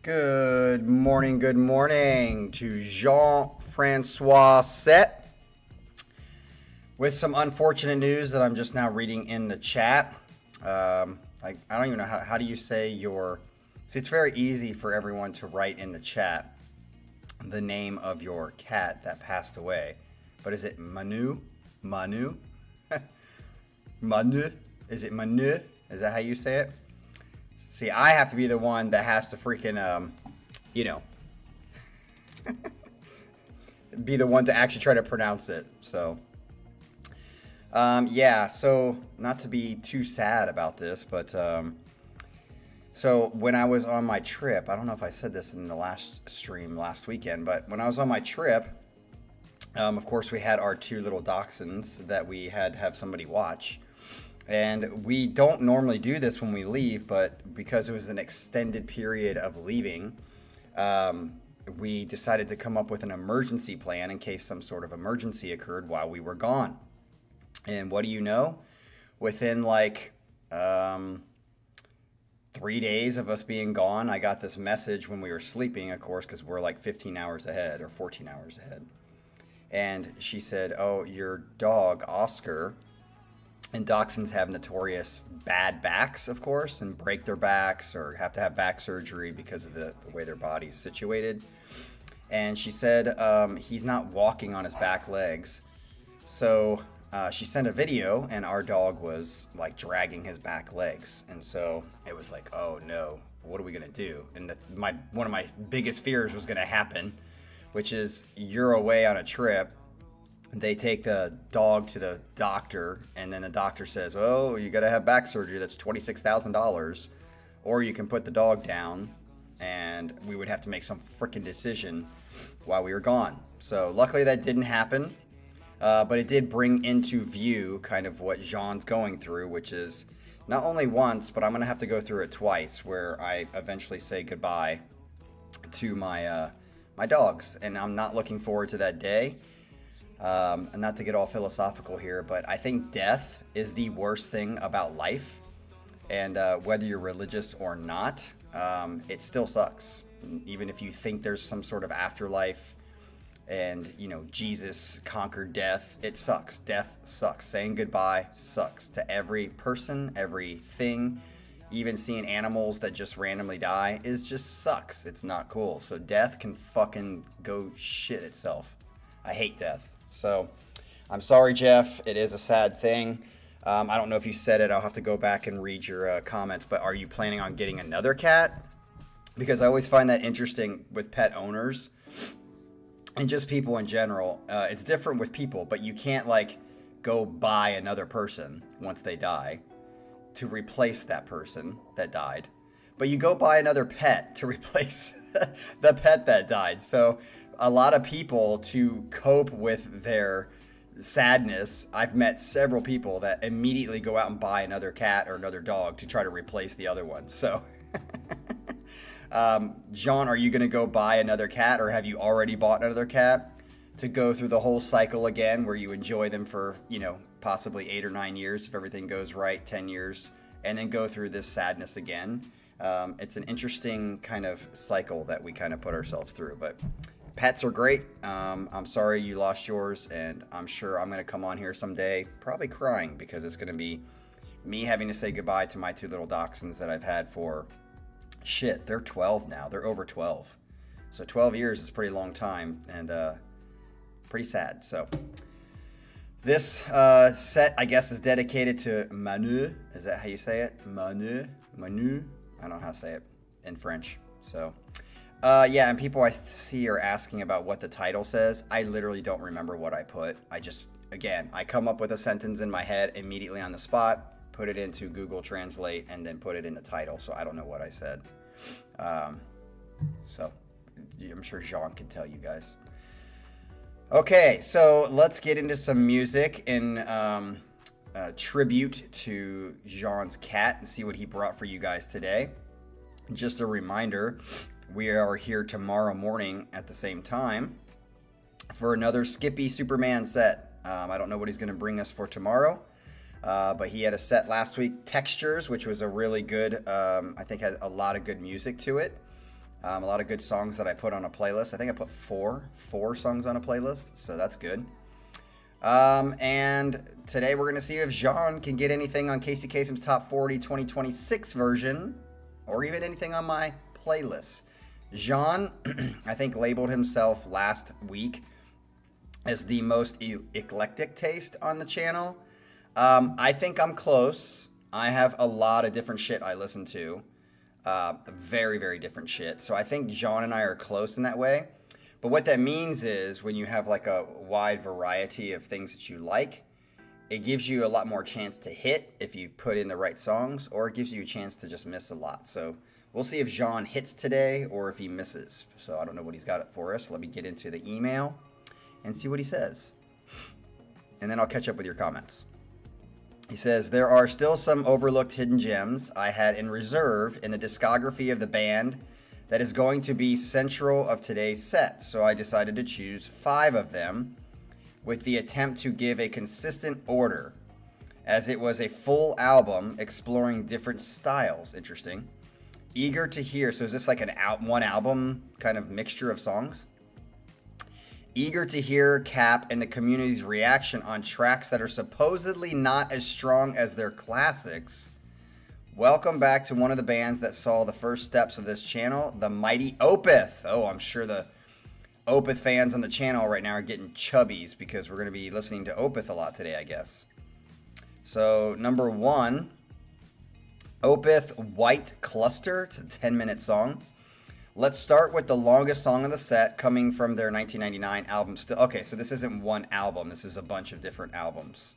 Good morning to Francois Set with some unfortunate news that I'm just now reading in the chat. I don't even know how do you say see, it's very easy for everyone to write in the chat the name of your cat that passed away. But is it Manu? Manu? Manu? Is it Manu? Is that how you say it? See, I have to be the one that has to freaking, be the one to actually try to pronounce it. So, yeah, so not to be too sad about this, but, so when I was on my trip, I don't know if I said this in the last stream last weekend, but when I was on my trip, of course, we had our two little dachshunds that we had to have somebody watch. And we don't normally do this when we leave, but because it was an extended period of leaving, we decided to come up with an emergency plan in case some sort of emergency occurred while we were gone. And what do you know? Within 3 days of us being gone, I got this message when we were sleeping, of course, because we're like 15 hours ahead or 14 hours ahead. And she said, "Oh, your dog, Oscar," and dachshunds have notorious bad backs, of course, and break their backs or have to have back surgery because of the way their body's situated. And she said he's not walking on his back legs. So she sent a video, and our dog was like dragging his back legs. And so it was like, oh no, what are we gonna do? And one of my biggest fears was gonna happen, which is you're away on a trip. They take the dog to the doctor, and then the doctor says, "Oh, you got to have back surgery. That's $26,000, or you can put the dog down." And we would have to make some freaking decision while we were gone. So luckily that didn't happen, but it did bring into view kind of what Jean's going through, which is not only once, but I'm gonna have to go through it twice, where I eventually say goodbye to my my dogs, and I'm not looking forward to that day. And not to get all philosophical here, but I think death is the worst thing about life. And whether you're religious or not, it still sucks. Even if you think there's some sort of afterlife and, Jesus conquered death, it sucks. Death sucks. Saying goodbye sucks to every person, everything. Even seeing animals that just randomly die just sucks. It's not cool. So death can fucking go shit itself. I hate death. So, I'm sorry, Jeff. It is a sad thing. I don't know if you said it. I'll have to go back and read your comments. But are you planning on getting another cat? Because I always find that interesting with pet owners and just people in general. It's different with people, but you can't go buy another person once they die to replace that person that died. But you go buy another pet to replace the pet that died. So a lot of people, to cope with their sadness, I've met several people that immediately go out and buy another cat or another dog to try to replace the other one. So, Jean, are you going to go buy another cat, or have you already bought another cat to go through the whole cycle again where you enjoy them for, possibly 8 or 9 years if everything goes right, 10 years, and then go through this sadness again? It's an interesting kind of cycle that we kind of put ourselves through, but pets are great. I'm sorry you lost yours, and I'm sure I'm going to come on here someday probably crying because it's going to be me having to say goodbye to my two little dachshunds that I've had for, they're 12 now. They're over 12. So 12 years is a pretty long time, and pretty sad. So this set, I guess, is dedicated to Manu. Is that how you say it? Manu? Manu? I don't know how to say it in French. So yeah, and people I see are asking about what the title says. I literally don't remember what I put. I come up with a sentence in my head immediately on the spot, put it into Google Translate, and then put it in the title. So I don't know what I said. So I'm sure Jean can tell you guys. Okay, so let's get into some music in tribute to Jean's cat and see what he brought for you guys today. Just a reminder, we are here tomorrow morning at the same time for another Skippy Superman set. I don't know what he's going to bring us for tomorrow, but he had a set last week, Textures, which was a really good, I think had a lot of good music to it. A lot of good songs that I put on a playlist. I think I put four songs on a playlist, so that's good. And today we're going to see if Jean can get anything on Casey Kasem's Top 40 2026 version, or even anything on my playlist. Jean, I think, labeled himself last week as the most eclectic taste on the channel. I think I'm close. I have a lot of different shit I listen to. Very, very different shit. So I think Jean and I are close in that way. But what that means is when you have like a wide variety of things that you like, it gives you a lot more chance to hit if you put in the right songs, or it gives you a chance to just miss a lot. So we'll see if Jean hits today or if he misses. So I don't know what he's got for us. Let me get into the email and see what he says. And then I'll catch up with your comments. He says, there are still some overlooked hidden gems I had in reserve in the discography of the band that is going to be central of today's set. So I decided to choose 5 of them with the attempt to give a consistent order, as it was a full album exploring different styles. Interesting. Eager to hear. So is this like one album kind of mixture of songs? Eager to hear Cap and the community's reaction on tracks that are supposedly not as strong as their classics. Welcome back to one of the bands that saw the first steps of this channel, the mighty Opeth. Oh, I'm sure the Opeth fans on the channel right now are getting chubbies because we're going to be listening to Opeth a lot today, I guess. So, number 1, Opeth White Cluster. It's a 10-minute song. Let's start with the longest song of the set, coming from their 1999 album. Okay, so this isn't one album. This is a bunch of different albums.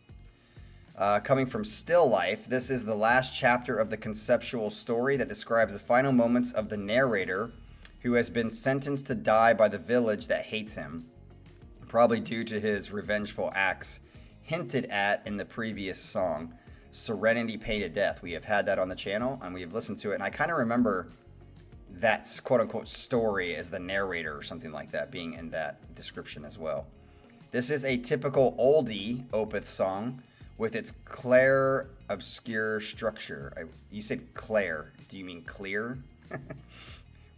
Coming from Still Life, this is the last chapter of the conceptual story that describes the final moments of the narrator, who has been sentenced to die by the village that hates him, probably due to his revengeful acts hinted at in the previous song, Serenity Painted Death. We have had that on the channel, and we have listened to it, and I kind of remember that quote-unquote story as the narrator or something like that being in that description as well. This is a typical oldie Opeth song with its clair obscure structure. You said clair. Do you mean clear?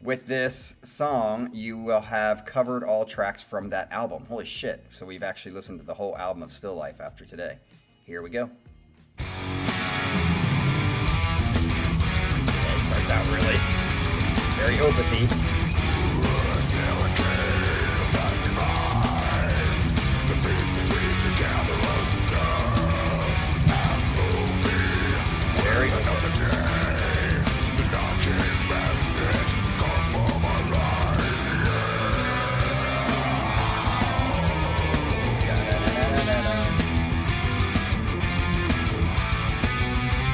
With this song, you will have covered all tracks from that album. Holy shit. So we've actually listened to the whole album of Still Life after today. Here we go. Okay, starts out really very Opeth-y. Very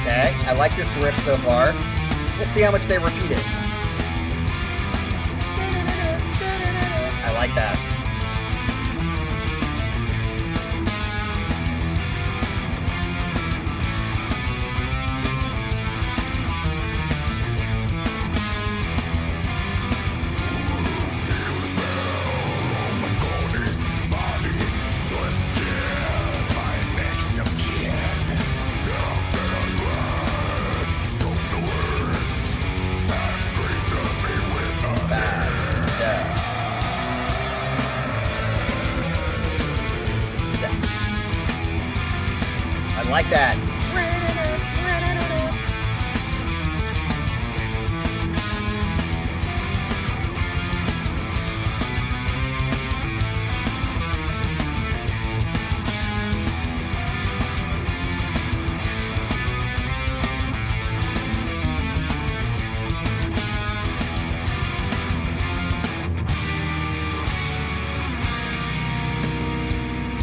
Okay, I like this riff so far. Let's see how much they repeat it. I like that. I like that.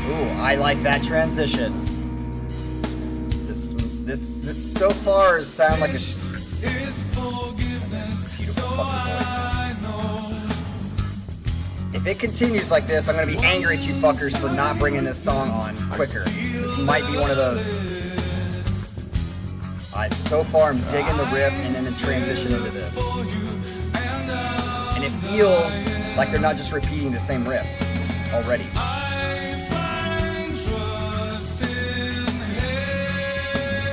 Ooh, I like that transition. This so far sound like a beautiful fucking voice. If it continues like this, I'm gonna be angry at you fuckers for not bringing this song on quicker. This might be one of those. So far I'm digging the riff and then the transition into this. And it feels like they're not just repeating the same riff already.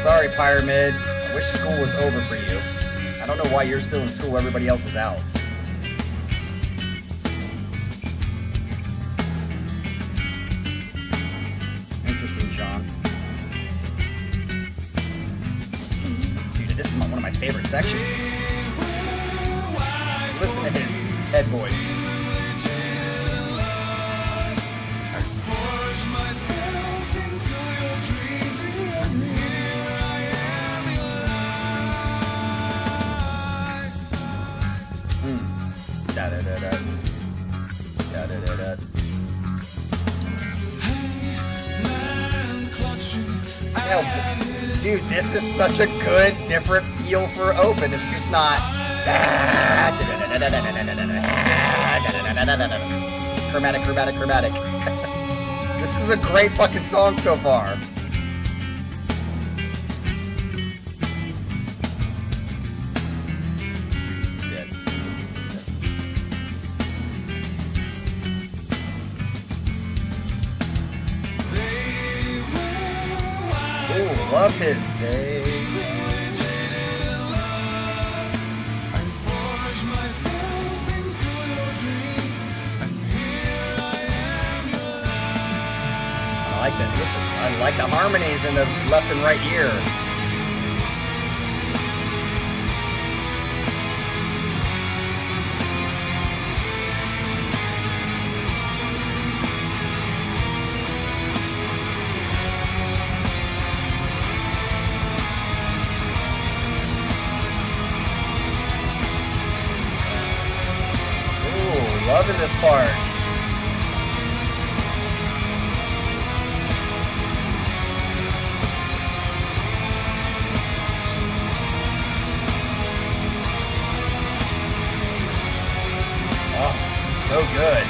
Sorry, Pyramid. I wish school was over for you. I don't know why you're still in school. Everybody else is out. favorite sections. Listen to his head voice. Da da da da. Da da da da. Dude, this is such a good, different feel for open. It's just not chromatic, chromatic, chromatic. This is a great fucking song so far. Ooh, love his day. I like that. Listen, I like the harmonies in the left and right ear. Ooh, loving this part. So good.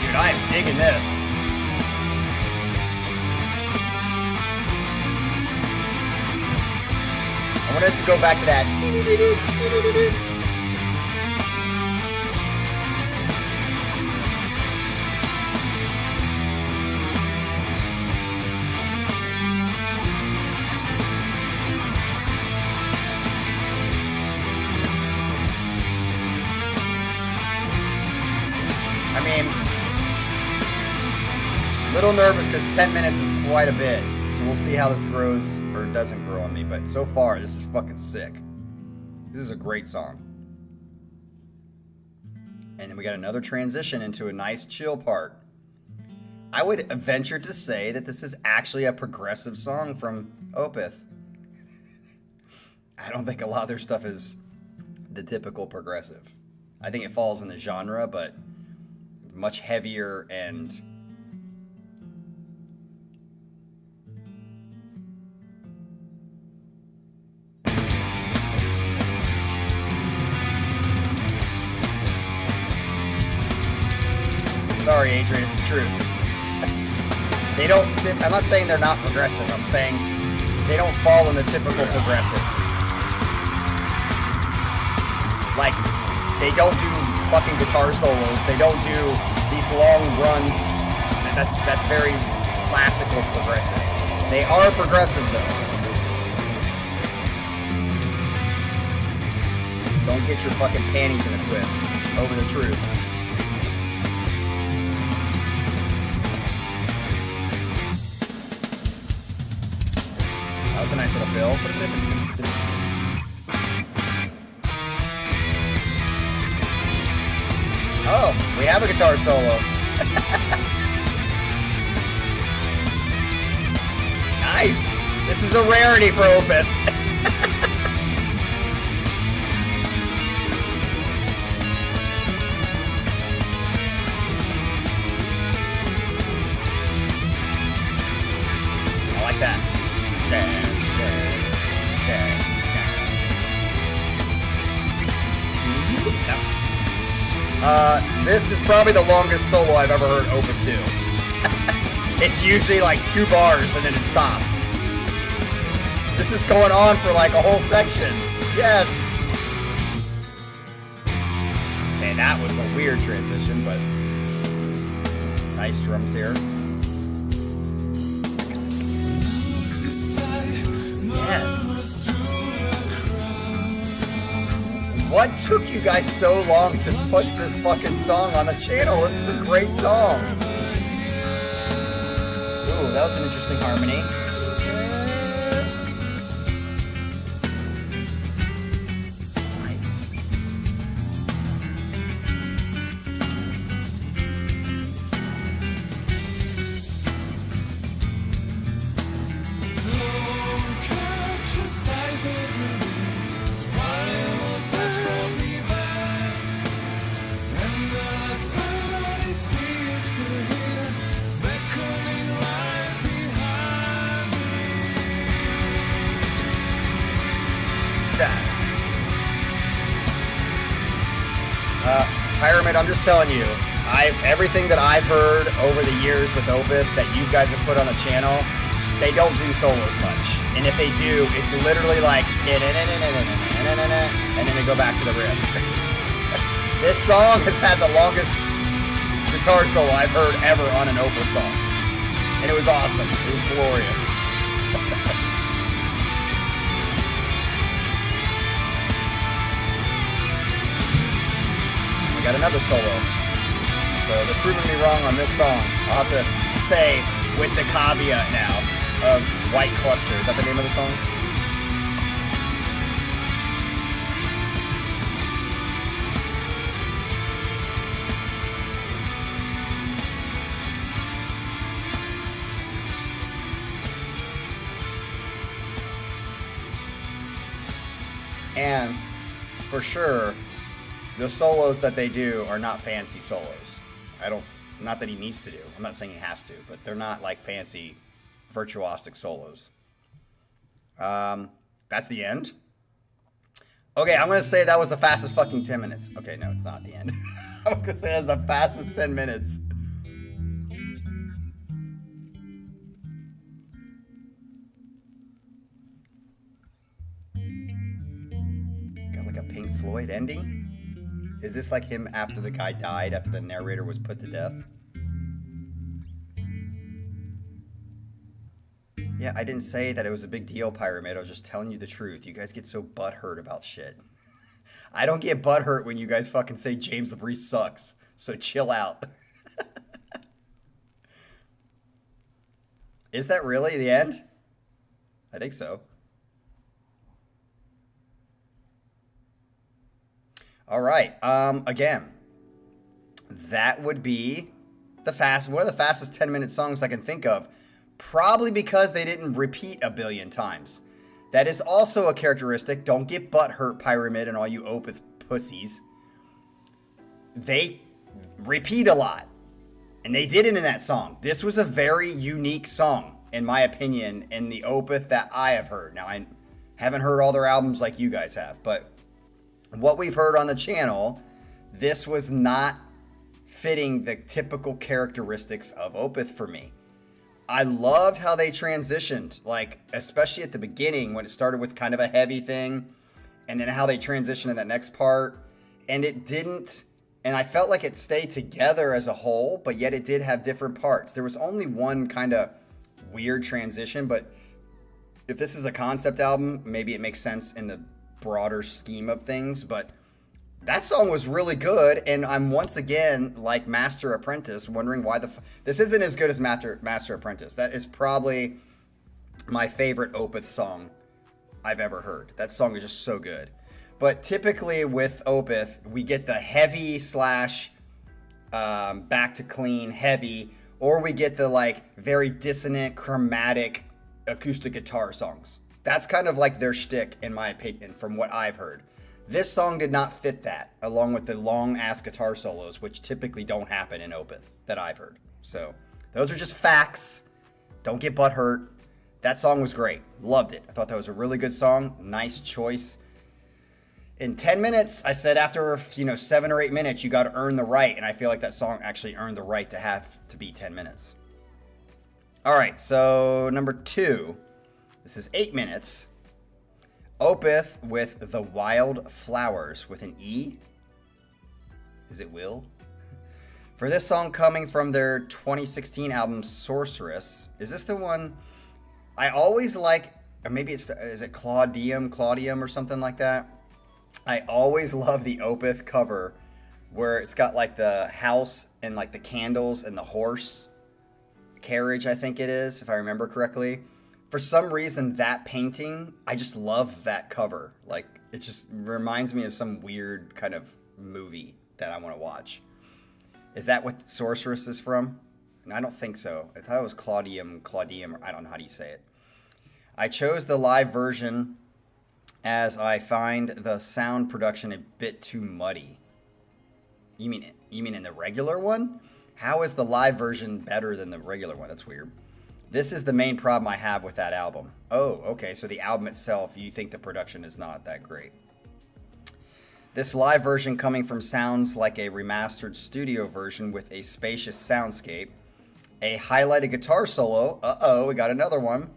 Dude, I am digging this. I wanted to go back to that. I mean, a little nervous because 10 minutes is quite a bit. So we'll see how this grows or doesn't grow on me. But so far, this is fucking sick. This is a great song. And then we got another transition into a nice chill part. I would venture to say that this is actually a progressive song from Opeth. I don't think a lot of their stuff is the typical progressive. I think it falls in the genre, but much heavier and sorry, Adrian, it's the truth. They don't, I'm not saying they're not progressive, I'm saying they don't fall in the typical progressive. Like, they don't do fucking guitar solos, they don't do these long runs. That's very classical progressive. They are progressive though. Don't get your fucking panties in a twist over the truth. That was a nice little fill. Oh, we have a guitar solo. Nice. This is a rarity for Opeth. I like that. This is probably the longest solo I've ever heard Opeth do. It's usually like 2 bars and then it stops. This is going on for like a whole section. Yes. Man, that was a weird transition, but nice drums here. Yes. What took you guys so long to put this fucking song on the channel? This is a great song. Ooh, that was an interesting harmony. that. Pyramid, I'm just telling you, everything that I've heard over the years with Opeth that you guys have put on the channel, they don't do solos much. And if they do, it's literally like, and then they go back to the riff. This song has had the longest guitar solo I've heard ever on an Opeth song. And it was awesome. It was glorious. We got another solo. So they're proving me wrong on this song. I'll have to say with the caveat now of White Cluster. Is that the name of the song? And for sure, the solos that they do are not fancy solos. Not that he needs to do. I'm not saying he has to, but they're not like fancy virtuosic solos. That's the end. Okay, I'm going to say that was the fastest fucking 10 minutes. Okay, no, it's not the end. I was going to say that's the fastest 10 minutes. Got like a Pink Floyd ending? Is this like him after the guy died, after the narrator was put to death? Yeah, I didn't say that it was a big deal, Pyramid. I was just telling you the truth. You guys get so butthurt about shit. I don't get butthurt when you guys fucking say James LaBrie sucks. So chill out. Is that really the end? I think so. All right. Again, that would be one of the fastest 10-minute songs I can think of. Probably because they didn't repeat a billion times. That is also a characteristic. Don't get butthurt, Pyramid, and all you Opeth pussies. They repeat a lot. And they did it in that song. This was a very unique song, in my opinion, in the Opeth that I have heard. Now, I haven't heard all their albums like you guys have, but what we've heard on the channel, this was not fitting the typical characteristics of Opeth for me. I loved how they transitioned, like, especially at the beginning when it started with kind of a heavy thing, and then how they transitioned in that next part. And it didn't, and I felt like it stayed together as a whole, but yet it did have different parts. There was only one kind of weird transition, but if this is a concept album, maybe it makes sense in the broader scheme of things, but that song was really good, and I'm once again, like Master Apprentice, wondering why this isn't as good as Master Apprentice. That is probably my favorite Opeth song I've ever heard. That song is just so good. But typically with Opeth, we get the heavy slash back to clean heavy, or we get the like very dissonant, chromatic acoustic guitar songs. That's kind of like their shtick, in my opinion, from what I've heard. This song did not fit that, along with the long-ass guitar solos, which typically don't happen in Opeth, that I've heard. So, those are just facts. Don't get butthurt. That song was great. Loved it. I thought that was a really good song. Nice choice. In 10 minutes, I said after, 7 or 8 minutes, you got to earn the right, and I feel like that song actually earned the right to have to be 10 minutes. All right, so number 2. This is 8 minutes. Opeth with The Wild Flowers with an E. Is it Will? For this song coming from their 2016 album Sorceress. Is this the one I always like, or maybe is it Claudium or something like that? I always love the Opeth cover where it's got like the house and like the candles and the horse carriage, I think it is, if I remember correctly. For some reason, that painting, I just love that cover. Like, it just reminds me of some weird kind of movie that I want to watch. Is that what Sorceress is from? And I don't think so. I thought it was Claudium, or I don't know how do you say it. I chose the live version as I find the sound production a bit too muddy. You mean in the regular one? How is the live version better than the regular one? That's weird. This is the main problem I have with that album. Oh, okay, so the album itself, you think the production is not that great. This live version coming from sounds like a remastered studio version with a spacious soundscape, a highlighted guitar solo, we got another one,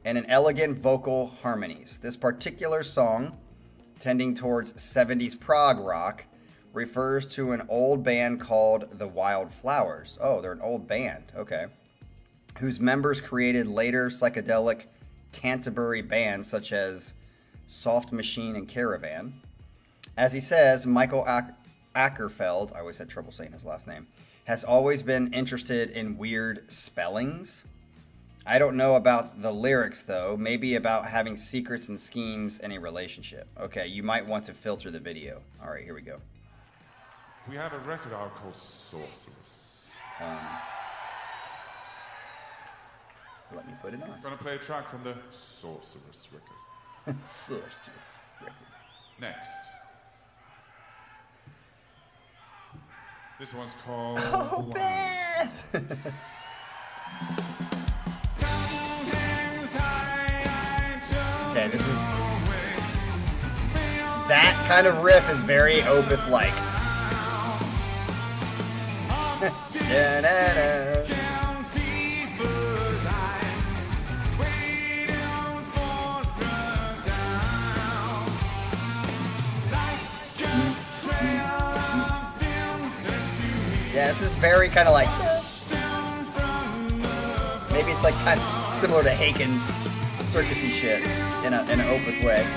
and an elegant vocal harmonies. This particular song, tending towards 70s prog rock, refers to an old band called the Wildflowers. Oh, they're an old band, okay. Whose members created later psychedelic Canterbury bands such as Soft Machine and Caravan. As he says, Michael Ackerfeld, I always had trouble saying his last name, has always been interested in weird spellings. I don't know about the lyrics though, maybe about having secrets and schemes in a relationship. Okay, you might want to filter the video. All right, here we go. We have a record out called Sorceress. Let me put it on. I'm gonna play a track from the Sorceress record. Sorceress record. Next. This one's called... Oh, Beth! Okay, this is... That kind of riff is very Opeth-like. Yeah, this is very kind of like... Maybe it's like kind of similar to Haken's circusy shit in an Opeth way.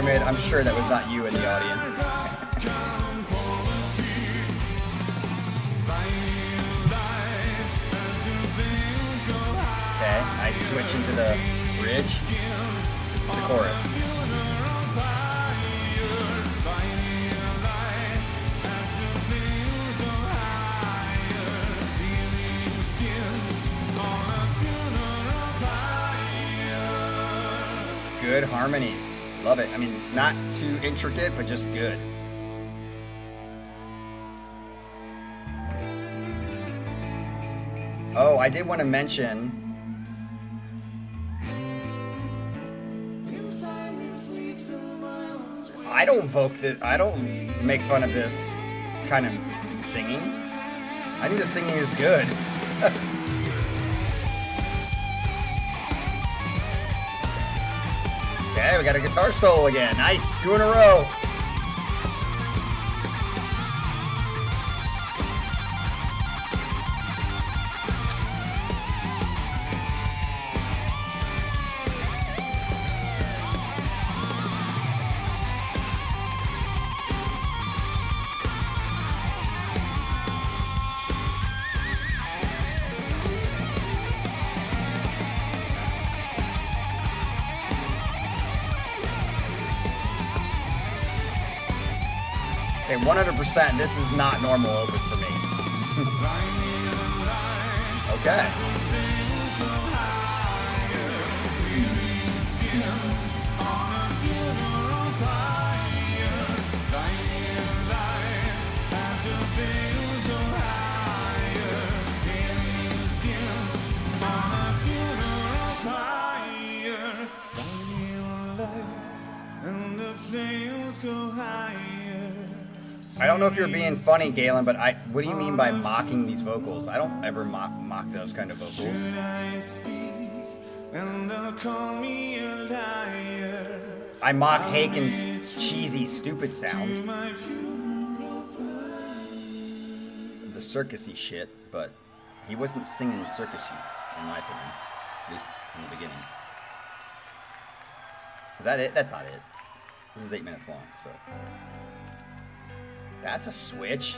Pyramid, I'm sure that was not you in the audience. Okay, I switch into the bridge. This is the chorus. Good harmonies. Love it. I mean, not too intricate, but just good. Oh, I did want to mention... I don't make fun of this kind of singing. I think the singing is good. Okay, we got a guitar solo again. Nice, 2 in a row. Okay, 100%, this is not normal Opeth for me. Okay. I don't know if you're being funny, Galen, but what do you mean by mocking these vocals? I don't ever mock those kind of vocals. I mock Haken's cheesy, stupid sound. The circusy shit, but he wasn't singing circusy, in my opinion. At least in the beginning. Is that it? That's not it. This is 8 minutes long, so. That's a switch.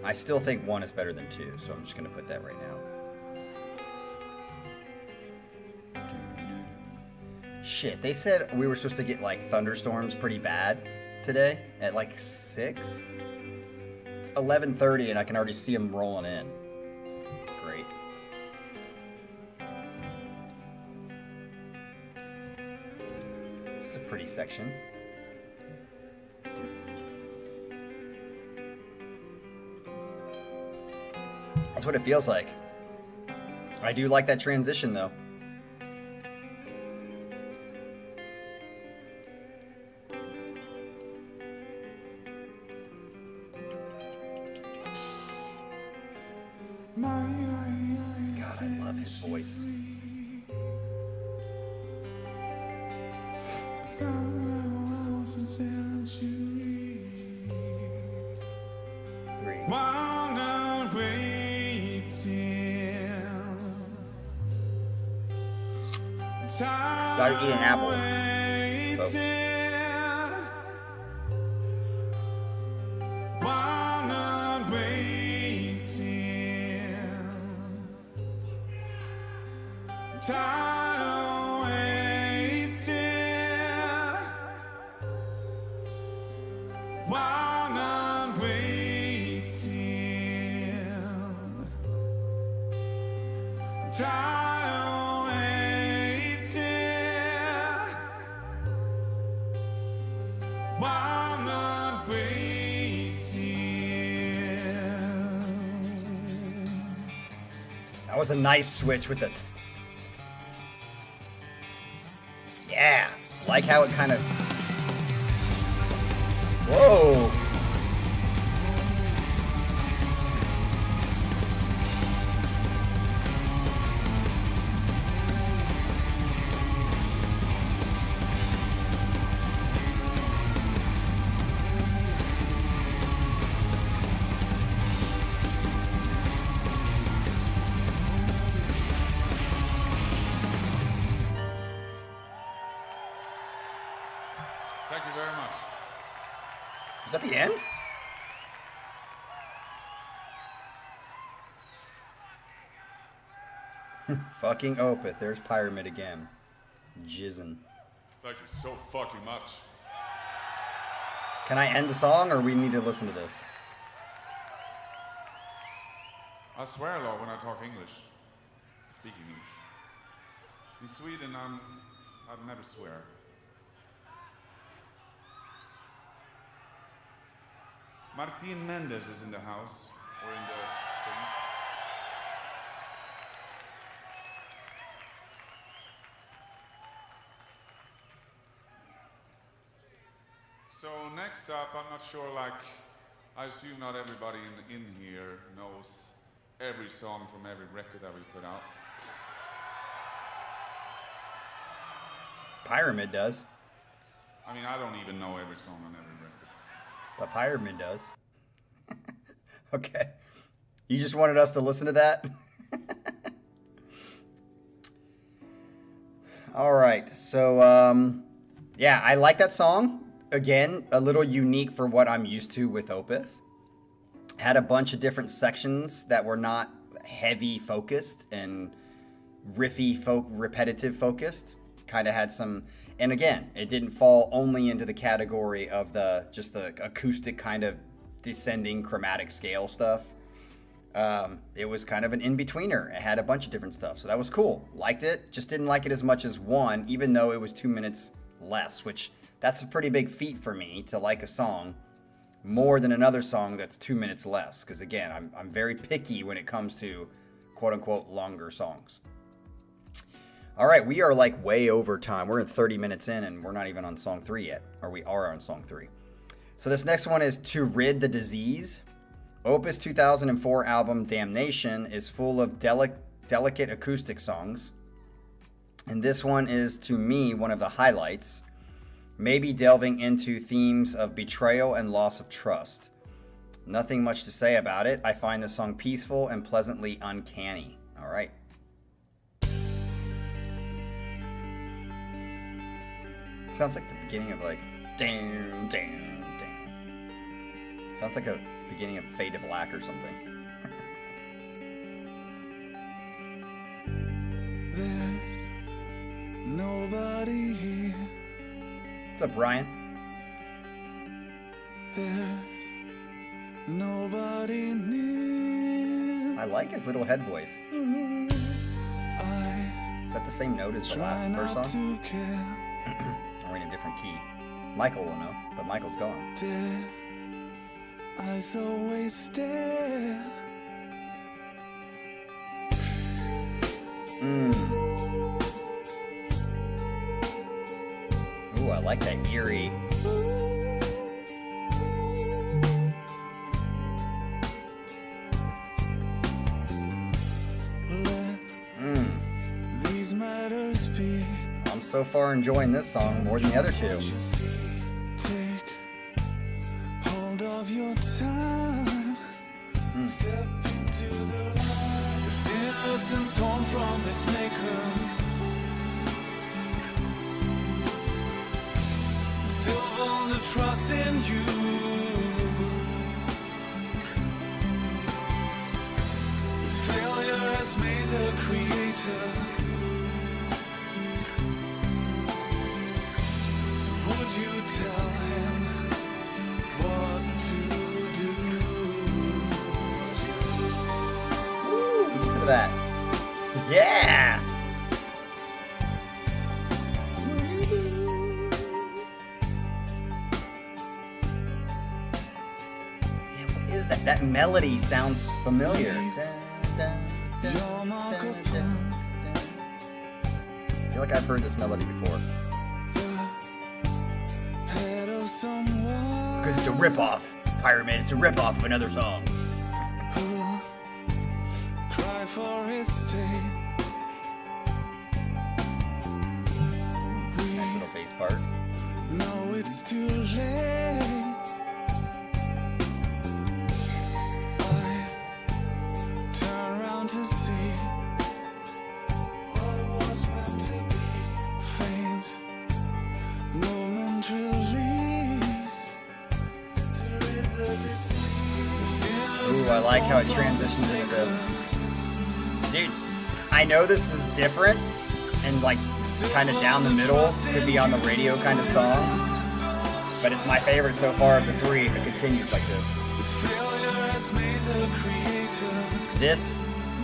I still think 1 is better than 2, so I'm just going to put that right now. Shit, they said we were supposed to get like thunderstorms pretty bad today at like 6. It's 11:30 and I can already see them rolling in. Great. This is a pretty section. That's what it feels like. I do like that transition though. God, I love his voice. Gotta eat an apple. Folks. That was a nice switch with the yeah, I like how it kind of whoa. Thank you very much. Is that the end? Fucking Opeth. There's Pyramid again. Jizzin'. Thank you so fucking much. Can I end the song or we need to listen to this? I swear a lot when I talk English. Speak English. In Sweden, I'd never swear. Martin Mendes is in the house, or in the thing. So next up, I'm not sure, like, I assume not everybody in here knows every song from every record that we put out. Pyramid does. I mean, I don't even know every song on every record. But Pyramid does. Okay. You just wanted us to listen to that? All right. So, yeah, I like that song. Again, a little unique for what I'm used to with Opeth. Had a bunch of different sections that were not heavy focused and riffy, repetitive focused. Kind of had some, and again, it didn't fall only into the category of just the acoustic kind of descending chromatic scale stuff. It was kind of an in-betweener. It had a bunch of different stuff, so that was cool. Liked it, just didn't like it as much as 1, even though it was 2 minutes less, which that's a pretty big feat for me to like a song more than another song that's 2 minutes less. Because again, I'm very picky when it comes to quote-unquote longer songs. All right, we are like way over time. We're in 30 minutes in, and we're not even on song 3 yet. Or we are on song 3. So this next one is To Rid the Disease. Opus 2004 album Damnation is full of delicate acoustic songs. And this one is, to me, one of the highlights. Maybe delving into themes of betrayal and loss of trust. Nothing much to say about it. I find the song peaceful and pleasantly uncanny. All right. Sounds like the beginning of like ding, ding, ding. Sounds like a beginning of Fade to Black or something. There's nobody here. What's up, Brian? There's nobody near. I like his little head voice. Is that the same note as the last first song? Or in a different key? Michael will know, but Michael's gone. Dead eyes always stare. Ooh, I like that eerie. These matters be. I'm so far enjoying this song more than the other two. Take hold of your time. Step into the light. This innocence torn from its maker. Still born to trust in you. This failure has made the creator. So would you tell him what to do? Listen to that. Yeah! That melody sounds familiar. I feel like I've heard this melody before. Because it's a ripoff. Pyramid, it's a ripoff of another song. Cry for his state. Nice little bass part. No, it's too late. To see what was meant to be. Faint moment release to rid the disease. Ooh, I like how it transitions into this. Dude, I know this is different and like kind of down the middle, could be on the radio kind of song, but it's my favorite so far of the three if it continues like this. This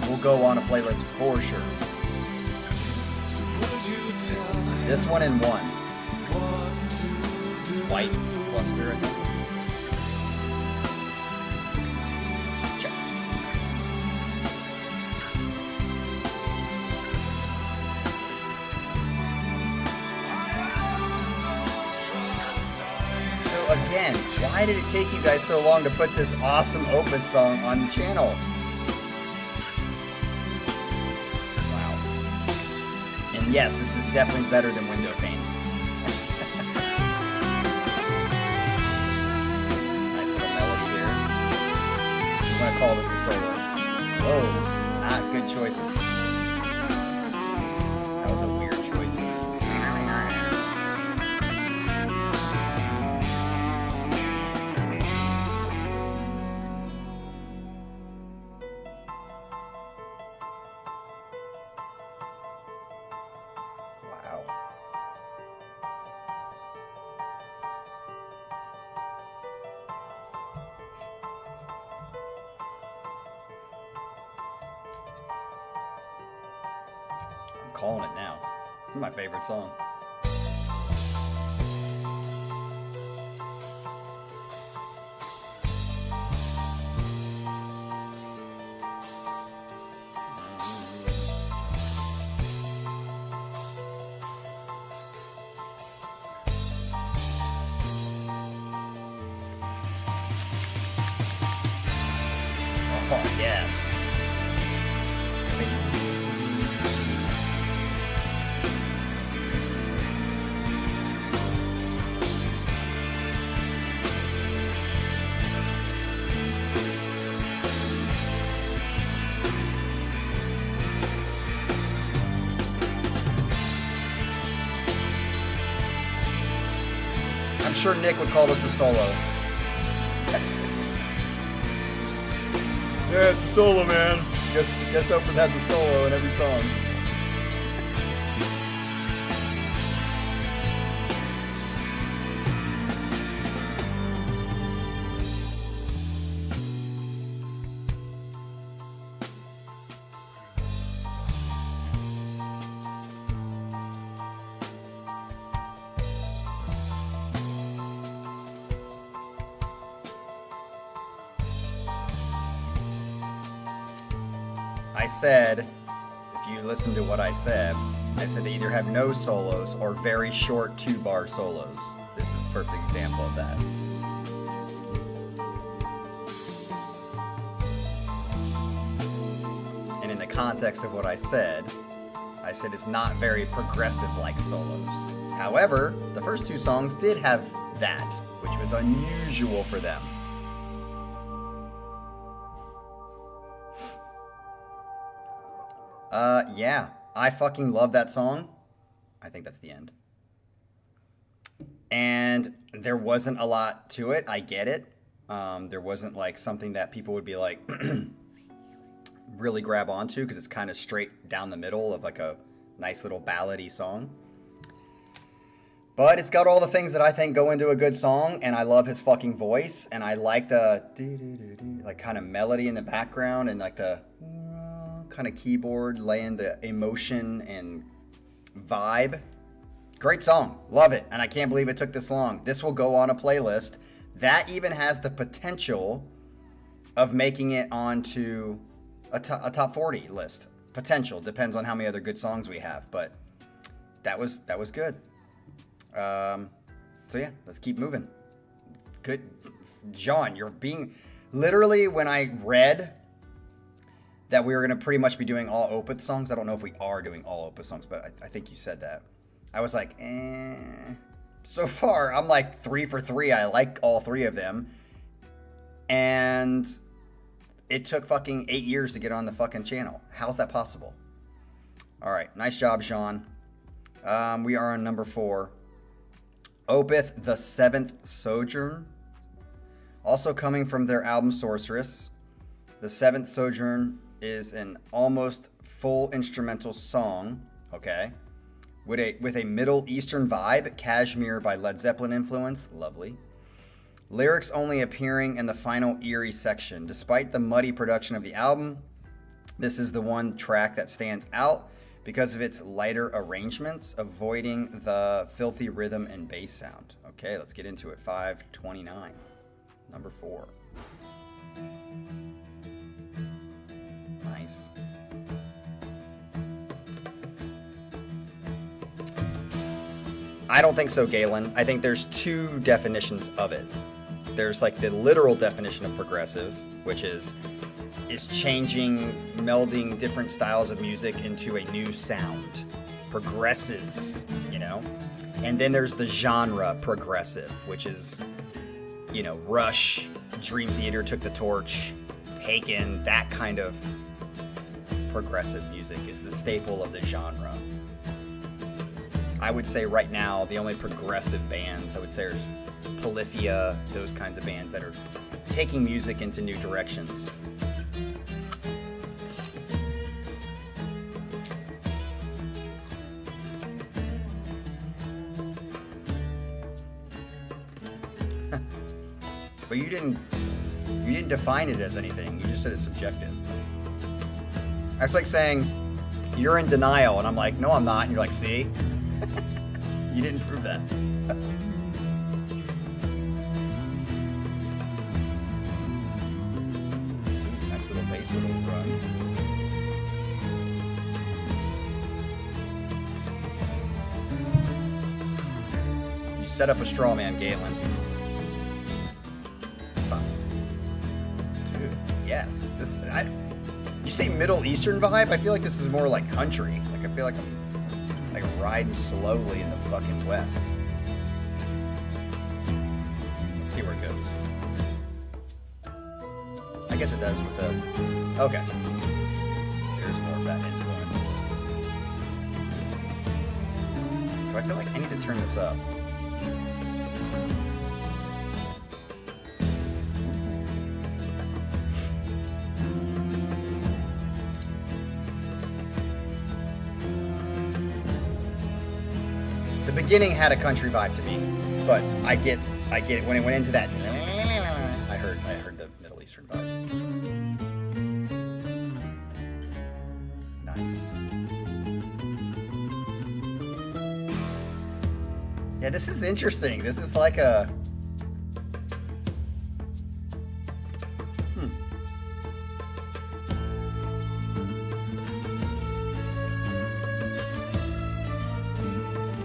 will go on a playlist for sure. This one and one. White cluster, I think. Check. So again, why did it take you guys so long to put this awesome Opus song on the channel? Yes, this is definitely better than Window Pane. Nice little melody here. I'm going to call this a solo. Whoa, not good choices. That was a weird choice. Calling it now. This is my favorite song. Oh, yes. I'm sure Nick would call this a solo. Yeah, it's a solo, man. Guess Oprah has a solo in every song. I said, if you listen to what I said they either have no solos or very short 2-bar solos. This is a perfect example of that. And in the context of what I said it's not very progressive like solos. However, the first 2 songs did have that, which was unusual for them. Yeah, I fucking love that song. I think that's the end. And there wasn't a lot to it. I get it. There wasn't like something that people would be like really grab onto because it's kind of straight down the middle of like a nice little ballady song. But it's got all the things that I think go into a good song, and I love his fucking voice, and I like the like kind of melody in the background and like the kind of keyboard laying the emotion and vibe. Great song. Love it. And I can't believe it took this long. This will go on a playlist that even has the potential of making it onto a top 40 list. Potential. Depends on how many other good songs we have. But that was good. So yeah, let's keep moving. Good. John, you're being... Literally, when I read that we were going to pretty much be doing all Opeth songs. I don't know if we are doing all Opeth songs, but I think you said that. I was like, So far, I'm like 3 for 3. I like all 3 of them. And it took fucking 8 years to get on the fucking channel. How's that possible? All right. Nice job, Sean. We are on number 4. Opeth, The Seventh Sojourn. Also coming from their album Sorceress. The Seventh Sojourn is an almost full instrumental song, okay, with a Middle Eastern vibe, Kashmir by Led Zeppelin influence, lovely. Lyrics only appearing in the final eerie section. Despite the muddy production of the album, this is the one track that stands out because of its lighter arrangements, avoiding the filthy rhythm and bass sound. Okay, let's get into it. 529, number 4. Nice. I don't think so, Galen. I think there's 2 definitions of it. There's like the literal definition of progressive, which is changing, melding different styles of music into a new sound. Progresses, you know? And then there's the genre progressive, which is, you know, Rush, Dream Theater took the torch, Haken, that kind of progressive music is the staple of the genre. I would say right now the only progressive bands I would say are Polyphia, those kinds of bands that are taking music into new directions. But you didn't define it as anything. You just said it's subjective. That's like saying you're in denial, and I'm like, no, I'm not. And you're like, see, you didn't prove that. Nice little bass, little run. You set up a straw man, Galen. 5, 2, yes. This this. You say Middle Eastern vibe? I feel like this is more like country. Like I feel like I'm like riding slowly in the fucking West. Let's see where it goes. I guess it does with the... Okay. There's more of that influence. Do I feel like I need to turn this up? The beginning had a country vibe to me, but I get it when it went into that. I heard the Middle Eastern vibe. Nice. Yeah, this is interesting. This is like a.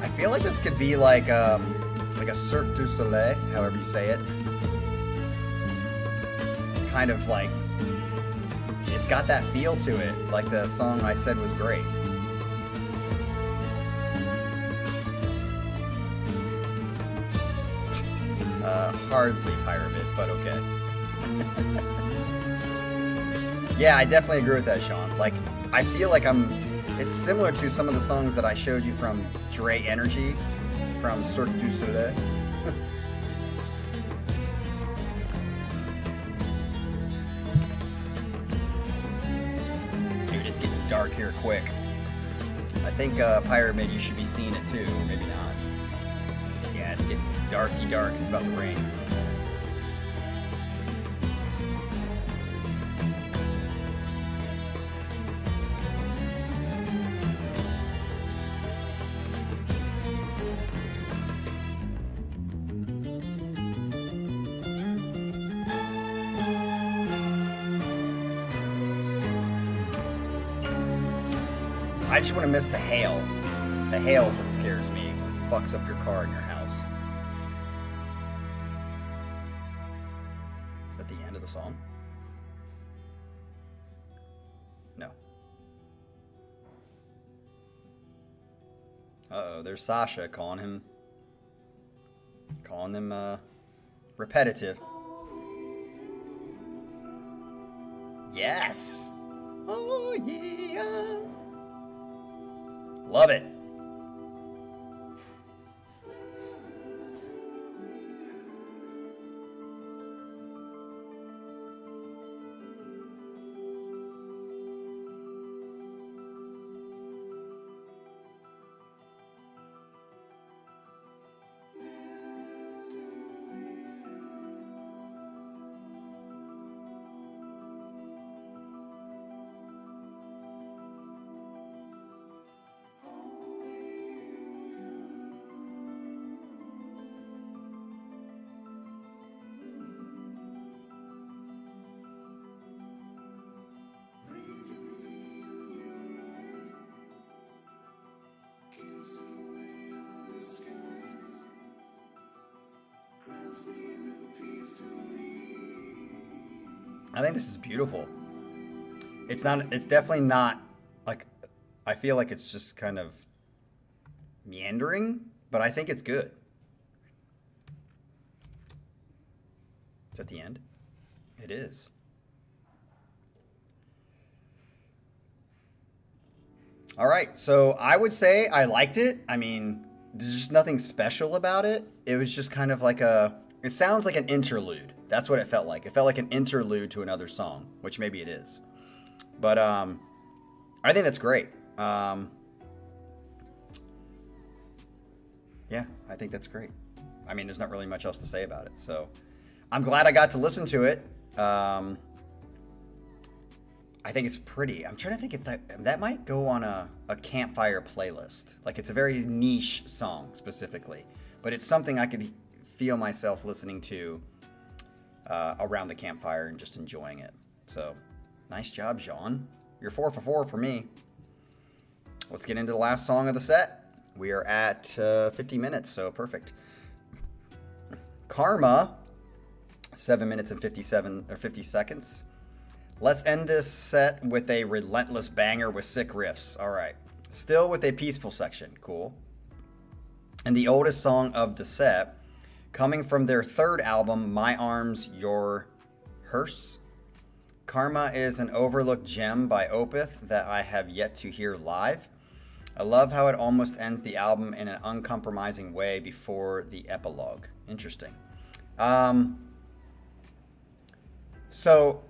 I feel like this could be like a Cirque du Soleil, however you say it. Kind of like, it's got that feel to it, like the song I said was great. Hardly Pyramid, but okay. Yeah, I definitely agree with that, Sean. Like, I feel like it's similar to some of the songs that I showed you from Dre Energy, from Cirque du Soleil. Dude, it's getting dark here quick. I think Pyramid, you should be seeing it too, or maybe not. Yeah, it's getting darky dark. It's about to rain. I just want to miss the hail. The hail is what scares me. It fucks up your car and your house. Is that the end of the song? No. Uh-oh, there's Sasha calling him repetitive. Yes. Oh yeah. Love it. I think this is beautiful. It's definitely not like, I feel like it's just kind of meandering, but I think it's good. It's at the end. It is. All right, so I would say I liked it. I mean, there's just nothing special about it. It was just kind of like it sounds like an interlude. That's what it felt like. It felt like an interlude to another song, which maybe it is. But I think that's great. Yeah, I think that's great. I mean, there's not really much else to say about it. So I'm glad I got to listen to it. I think it's pretty. I'm trying to think if that might go on a campfire playlist. Like, it's a very niche song specifically, but it's something I could feel myself listening to around the campfire and just enjoying it. So, nice job, Jean. You're 4 for 4 for me. Let's get into the last song of the set. We are at 50 minutes, so perfect. Karma, 7 minutes and 50 seconds. Let's end this set with a relentless banger with sick riffs. All right. Still with a peaceful section. Cool. And the oldest song of the set, coming from their third album, My Arms, Your Hearse. Karma is an overlooked gem by Opeth that I have yet to hear live. I love how it almost ends the album in an uncompromising way before the epilogue. Interesting. So,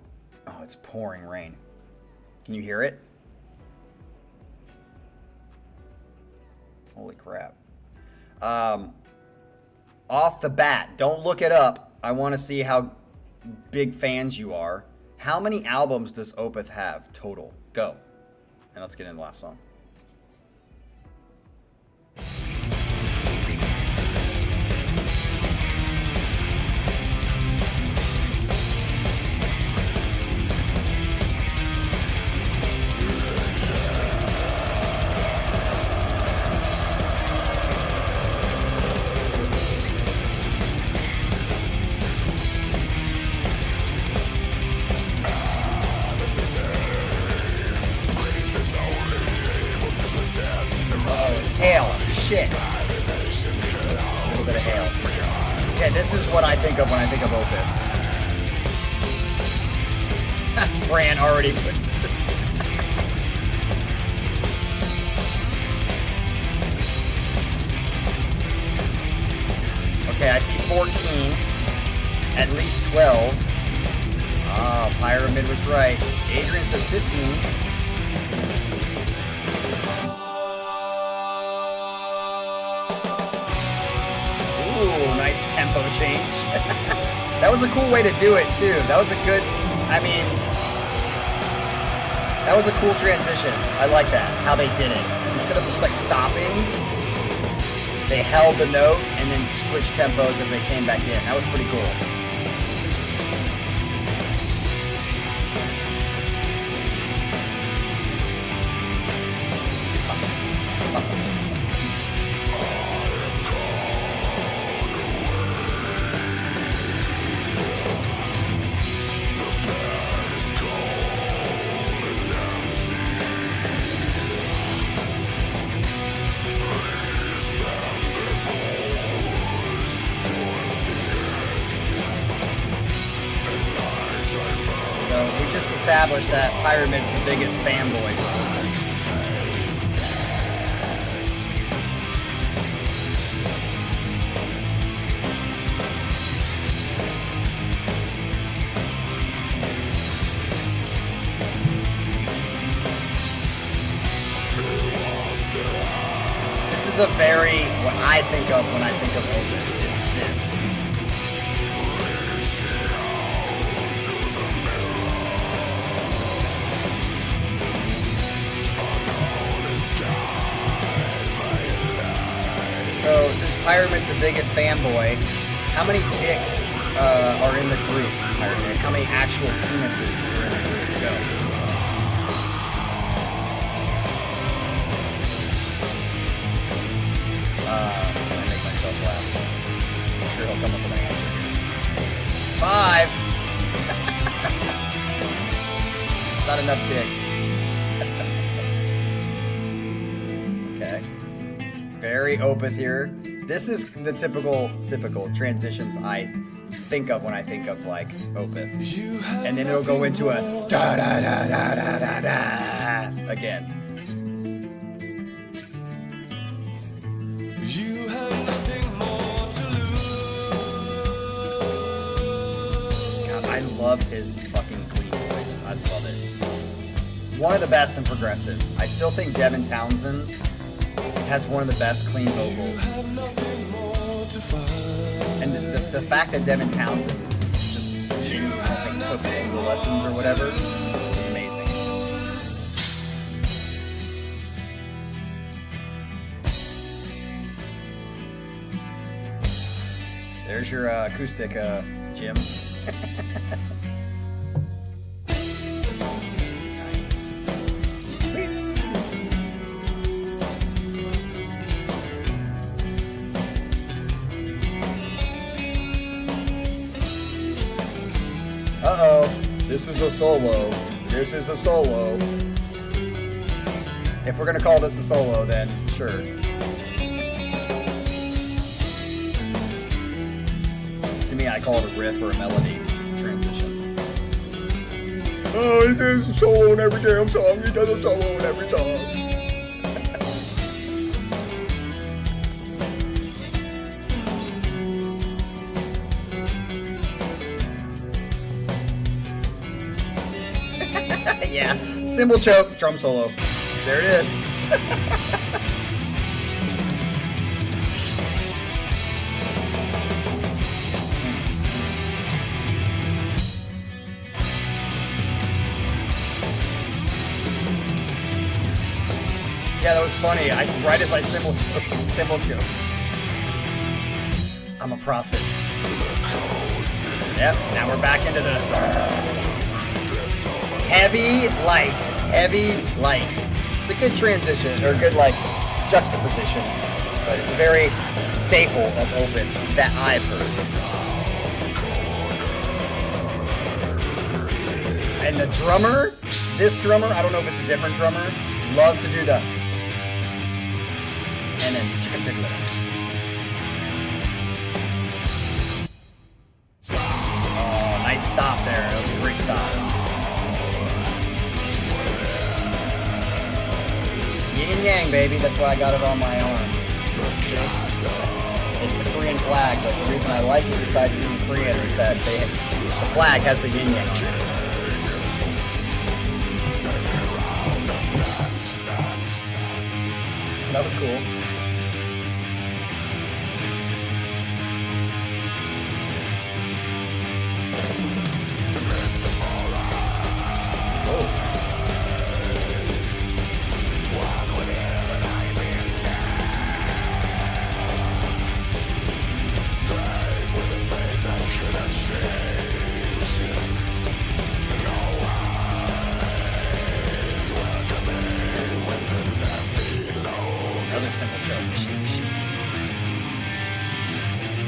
oh, it's pouring rain. Can you hear it? Holy crap. Off the bat, don't look it up. I want to see how big fans you are. How many albums does Opeth have total? Go. And let's get into the last song. Hail. Shit. A little bit of hail. Yeah, this is what I think of when I think of Opeth. Fran already puts this. Okay, I see 14. At least 12. Ah, Pyramid was right. Adrian says 15. Ooh, nice tempo change. That was a cool way to do it, too. That was a good, I mean, that was a cool transition. I like that, how they did it. Instead of just like stopping, they held the note and then switched tempos as they came back in. That was pretty cool. Established that Pyramid's the biggest fanboy. This is a very, what I think of when I think of Opeth is this. So, since Pyramid's the biggest fanboy, how many dicks are in the group, Pyramid? How many actual penises are in the group? Go. Can I make myself laugh? I'm sure he'll come up with an answer. 5! Not enough dicks. Okay. Very Opeth here. This is the typical transitions I think of when I think of like Opeth. And then it'll go into a da da da da da da da again. You have nothing more to lose. God, I love his fucking clean voice. I love it. One of the best in progressive. I still think Devin Townsend has one of the best clean vocals. And the fact that Devin Townsend just didn't, I don't think, took vocal lessons or whatever is amazing. There's your acoustic, Jim. Uh-oh, this is is a solo. This is a solo. If we're gonna call this a solo, then sure. To me, I call it a riff or a melody transition. Oh, he does a solo in every damn song. He does a solo in every song. Yeah, cymbal choke, drum solo. There it is. Yeah, that was funny. Right as I cymbal choke. I'm a prophet. Yep, now we're back into the heavy, light. It's a good transition, or good, like, juxtaposition. But it's a very staple of Opeth that I've heard. And the drummer, this drummer, I don't know if it's a different drummer, loves to do the... And then chicken piglet. Oh, nice stop there. That was a great stop. Yin and yang, baby. That's why I got it on my arm. It's the Korean flag, but the reason I like it besides being Korean is that the flag has the yin yang. That was cool.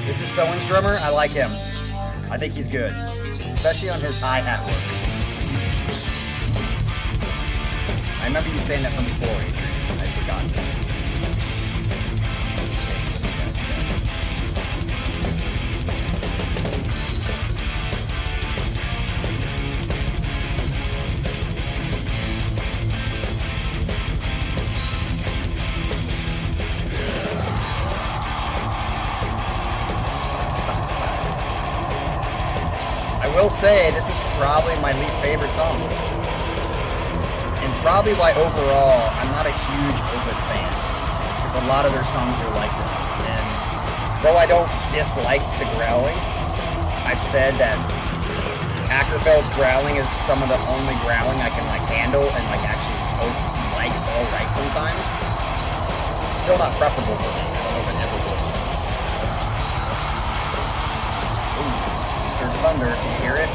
This is Sowen's drummer. I like him. I think he's good, especially on his hi-hat work. I remember you saying that from before, Adrian. I forgot that. I will say this is probably my least favorite song, and probably why overall I'm not a huge Opeth fan, because a lot of their songs are like this. And though I don't dislike the growling, I've said that Ackerfeld's growling is some of the only growling I can like handle and like actually like all right sometimes. Still not preferable for me. I don't know if it ever will. Thunder, can you hear it?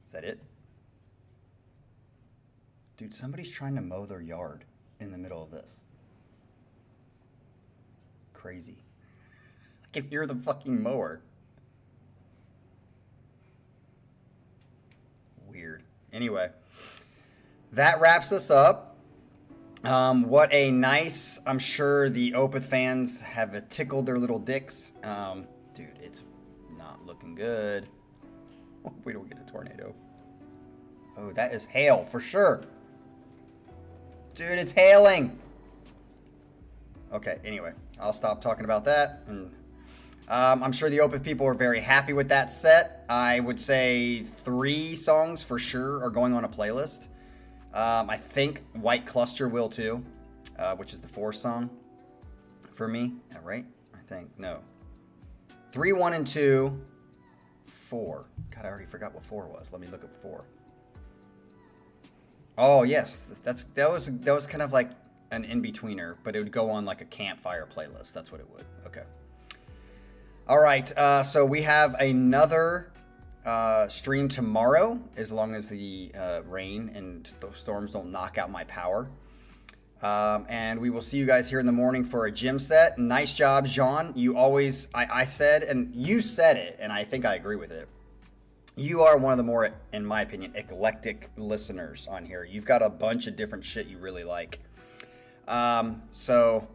Is that it? Dude, somebody's trying to mow their yard in the middle of this. Crazy. I can hear the fucking mower. Weird. Anyway, that wraps us up. What a nice, I'm sure the Opeth fans have tickled their little dicks. Dude, it's not looking good. We don't get a tornado. Oh, that is hail for sure. Dude, it's hailing. Okay, anyway, I'll stop talking about that. And I'm sure the Opeth people are very happy with that set. I would say 3 songs for sure are going on a playlist. I think White Cluster will too, which is the 4th song for me. Right? I think. No. 3, 1, and 2. 4. God, I already forgot what 4 was. Let me look up 4. Oh, yes. That was kind of like an in-betweener, but it would go on like a campfire playlist. That's what it would. Okay. All right, so we have another stream tomorrow, as long as the rain and storms don't knock out my power. And we will see you guys here in the morning for a gym set. Nice job, Jean. You always, I said, and you said it, and I think I agree with it. You are one of the more, in my opinion, eclectic listeners on here. You've got a bunch of different shit you really like. So,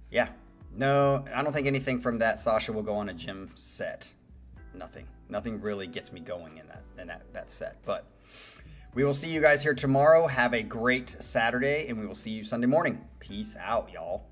yeah. No, I don't think anything from that Sasha will go on a gym set. Nothing really gets me going in that set. But we will see you guys here tomorrow. Have a great Saturday, and we will see you Sunday morning. Peace out, y'all.